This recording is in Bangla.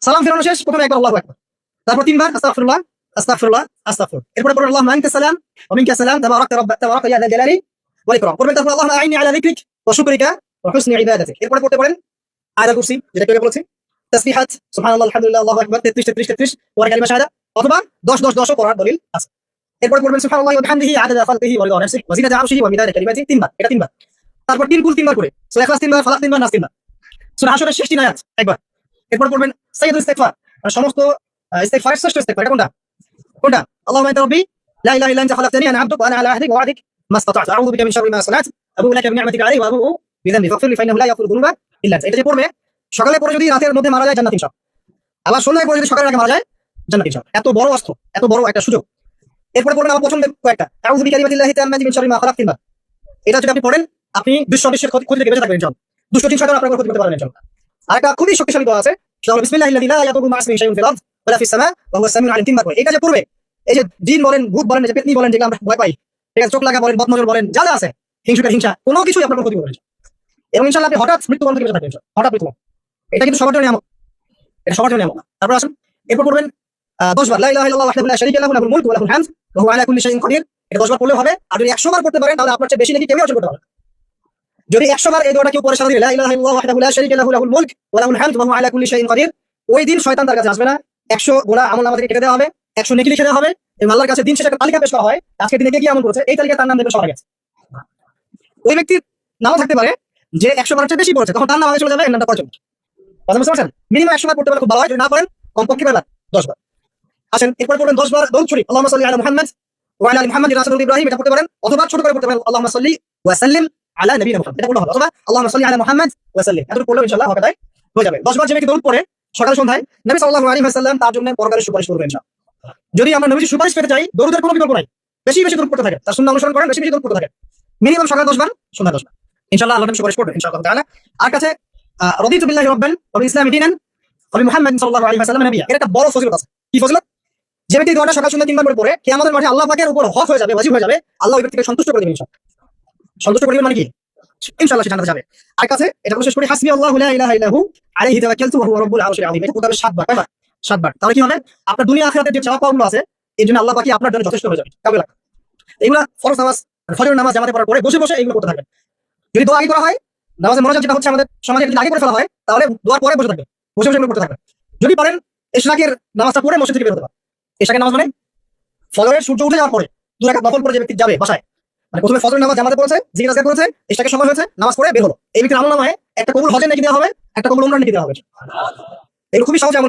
সালাম ফেরানো শেষ, প্রথমে একবার আল্লাহু আকবার, তারপর তিনবার আস্তাগফিরুল্লাহ আস্তাগফিরুল্লাহ আস্তাগফির। এরপরে পড়বেন আল্লাহুম্মা আনতা সালাম ওয়া মিনকা সালাম তাবারাকতা ইয়া যাল জালালি ওয়াল ইকরাম। পড়বেন তারপর আল্লাহুম্মা আইন্নি আলা যিকরিক ওয়া শুকরিকা ওয়া হুসনি ইবাদাতিক। এরপরে পড়তে পারেন আয়াতুল কুরসি, যেটা কেউ বলেছি, তাসবিহাত সুবহানাল্লাহ আলহামদুলিল্লাহ আল্লাহু আকবার 33 পরে কালিমা শাহাদা, অথবা 10 ও পড়ার দলিল আছে। এরপর পড়বেন সুবহানাল্লাহি ওয়া বিহামদিহি আদাদা খালকিহি ওয়া রিদা নাফসিহি ওয়া জিনাতা আরশিহি ওয়া মিদাদা কালিমাতিহি, তিনবার, এটা তিনবার। তারপর তিন কুল তিনবার করে সূরা ইখলাস তিনবার, ফালাক তিনবার, নাস তিনবার, সূরা হাশরের শেষ 3 আয়াত একবার। এরপর পড়বেন সাইয়্যিদুল ইস্তিগফার, মানে সমস্ত ইস্তিগফারের শ্রেষ্ঠ ইস্তিগফার। এটা কোনটা? আল্লাহুম্মা আনতা রাব্বি লা ইলাহা ইল্লা আনতা খালাকতানি আনা আবদুকা ওয়া আনা আলা আহদিকা ওয়া ওয়া'দিকা মাসতাতা'তু আউযু বিকা মিন শাররি মা সানা'তু আবু'ু লাকা বিনি'মাতিকা আলাইয়া ওয়া আবু'ু বিযানবি ফাগফির লি ফাইন্নাহু লা ইয়াগফিরু যুনুবা ইল্লা আনতা। এটা যে পড়বে সকালে পড়ে যদি রাতের মধ্যে মারা যায় জান্নাত ইনশাআল্লাহ, আবার সন্ধ্যায় পড়ে যদি সকালের আগে মারা যায় জান্নাত ইনশাআল্লাহ। এত বড় অস্ত্র, এত বড় একটা সুযোগ। এরপরে পড়বেন আমার পছন্দের কয়েকটা, আউযু বিকালিমাতিল্লাহি তাম্মাতি মিন শাররি মা খালাক, তিনবার। এটা যদি আপনি পড়েন, আপনি বিশ্বের ক্ষতি থেকে বেঁচে থাকবেন ইনশাআল্লাহ। দুষ্ট জিন শয়তান আপনার ক্ষতি করতে পারবে না ইনশাআল্লাহ। আরেকটা খুবই শক্তিশালী দোয়া আছে, সেটা হলো বিসমিল্লাহিল্লাযী লা ইয়াদুররু মা ইসমিহি শাইউন ফিল আরদ ওয়া লা ফিস সামা ওয়া হুয়াস সামিউল আলিম, তিনবার করে। এটা যে পড়বে, এই যে জিন বলেন, ভূত বলেন, যে পেতনি বলেন, যেগুলো আমরা ভয় পাই, ঠিক আছে, চোখ লাগা বলেন, বদনজর বলেন, যা যা আছে, হিংসা, কোনো কিছুই আপনার ক্ষতি করবে না। এবং ইনশাআল্লাহ আপনি হঠাৎ মৃত্যুবরণ থেকে বেঁচে থাকবেন ইনশাআল্লাহ, হঠাৎ মৃত্যু। এটা কিন্তু সবার জন্য নিয়ামত, এটা সবার জন্য নিয়ামত। তারপর আসুন, এরপর পড়বেন 10 বার লা ইলাহা ইল্লাল্লাহ ওয়াহদাহু লা শারীকা লাহু লাহুল মুলকু ওয়া লাহুল হামদ ওয়া হুয়া আলা কুল্লি শাইইন কাদির। এটা 10 বার পড়লে হবে। আর যদি 100 বার পড়তে পারেন, তাহলে আপনার চেয়ে বেশি নাকি কেউ অর্জন করতে পারবে। যদি 100 বার এই দোয়াটা কেউ পড়ে সারা দিন, লা ইলাহা ইল্লাল্লাহ ওয়াহদাহু লা শারীকা লাহু লাহুল মুলক ওয়া লাহুল হামদ ওয়া হুয়া আলা কুল্লি শাইইন কাদির, ওই দিন শয়তান তার কাছে আসবে না। 100 গুনাহ আমলনামা থেকে কেটে দেওয়া হবে, 100 নেকি লিখে দেওয়া হবে, এবং আল্লাহর কাছে দিন শেষে একটা তালিকা পেশ করা হয়, আজকে দিনে কে কি আমল করেছে, এই তালিকায় তার নাম দেবে সবার কাছে। ওই ব্যক্তির নামও থাকতে পারে যে 100 বারের চেয়ে বেশি পড়েছে, তখন তার নাম আগে চলে যাবে, এর নামটা পড়ে চলবে। কথা বুঝতে পারছেন? মিনিমাম 100 বার পড়তে পারলে খুব ভালো হয়, যদি না পারেন কমপক্ষে 10 বার। আসেন, এরপরে পড়বেন 10 বার দরুদ শরীফ, আল্লাহুম্মা সাল্লি আলা মুহাম্মাদ ওয়া আলা আলি মুহাম্মাদ রাসূলুল্লাহ ইব্রাহিম, এটা পড়তে পারেন। অথবা ছোট করে পড়তে পারেন, আল্লাহুম্মা সাল্লি ওয়া সাল্লিম আলা নবিয়িনা মুহাম্মাদ, এটা পড়লে হবে। অথবা আল্লাহুম্মা সাল্লি আলা মুহাম্মাদ ওয়া সাল্লিম, এত পড়লে ইনশাআল্লাহ হয়ে যাবে। 10 বার যে ব্যক্তি দরুদ পড়ে সকাল সন্ধ্যায়, নবী সাল্লাল্লাহু আলাইহি ওয়াসাল্লাম তার জন্য পরকালে সুপারিশ করবেন ইনশাআল্লাহ। যদি আমরা নবীর সুপারিশ পেতে চাই, দরুদের কোনো বিকল্প নাই, বেশি বেশি দরুদ পড়তে থাকে, তার সুন্নাহ অনুসরণ করেন, বেশি বেশি দরুদ পড়তে থাকে। মিনিমাম সকাল 10 বার, সন্ধ্যা 10 বার, ইনশাআল্লাহ আল্লাহ নবী সুপারিশ করবেন ইনশাআল্লাহ তাআলা। আর কাছে রাদিতু বিল্লাহি রাব্বান ওয়া বিল ইসলামি দীনান ওয়া বিমুহাম্মাদিন সাল্লাল্লাহু আলাইহি ওয়াসাল্লাম নবিয়্যা, এর একটা বড় ফজিলত আছে। কি ফজিলত? যে ব্যক্তি দোয়াটা সকাল সন্ধ্যা 3 বার করে পড়ে, কিয়ামতের মাঠে আল্লাহ পাকের উপর হক হয়ে যাবে, ওয়াজিব হয়ে যাবে, আল্লাহ ওই ব্যক্তিকে সন্তুষ্ট করে দিবেন ইনশাআল্লাহ। সন্তুষ্ট করে দিবেন মানে কি? ইনশাআল্লাহ সে জান্নাতে যাবে। আর কাছে এটা বিশেষ করে হাসবি আল্লাহু লা ইলাহা ইল্লা হু আলাইহি তাওয়াক্কালতু ওয়া হুয়া রাব্বুল আরশিল আযীম, এটা পড়তে হবে 7 বার। কয়বার? 7 বার। তাহলে কি হবে? আপনার দুনিয়া আখিরাতের যে চাওয়া পাওয়াগুলো আছে, এর জন্য আল্লাহ পাকই আপনার জন্য যথেষ্ট হয়ে যাবে। কাবে লাগবে এগুলা ফরজ নামাজ, ফজরের নামাজ জামাতে পড়ার পরে বসে বসে এগুলো করতে থাকবেন। যদি দোয়া আগে করা হয়, নামাজের মনোযোগ যেটা হচ্ছে আমাদের সমাজে যদি আগে করে ফেলা হয়, তাহলে দোয়ার পরে বসে থাকবে, বসে বসে এগুলো করতে থাকবেন। যদি পারেন ইশরাকের নামাজটা পড়ে মসজিদ থেকে বের হতে পারেন। ইশরাকের নামাজ মানে ফজরের সূর্য উঠে যাওয়ার পরে 2 রাকাত নফল পড়ে যে ব্যক্তি যাবে বাসায়, মানে প্রথমে ফজরের নামাজ জামাতে পড়েছে, জিকির আজকার করেছে, ইশরাকের সময় হয়েছে, নামাজ পড়ে বের হলো, এই ব্যক্তির আমলনামায় একটা কবুল হজের নেকি দেওয়া হবে, একটা কবুল উমরার নেকি দেওয়া হবে। এগুলো খুবই সহজ আমল।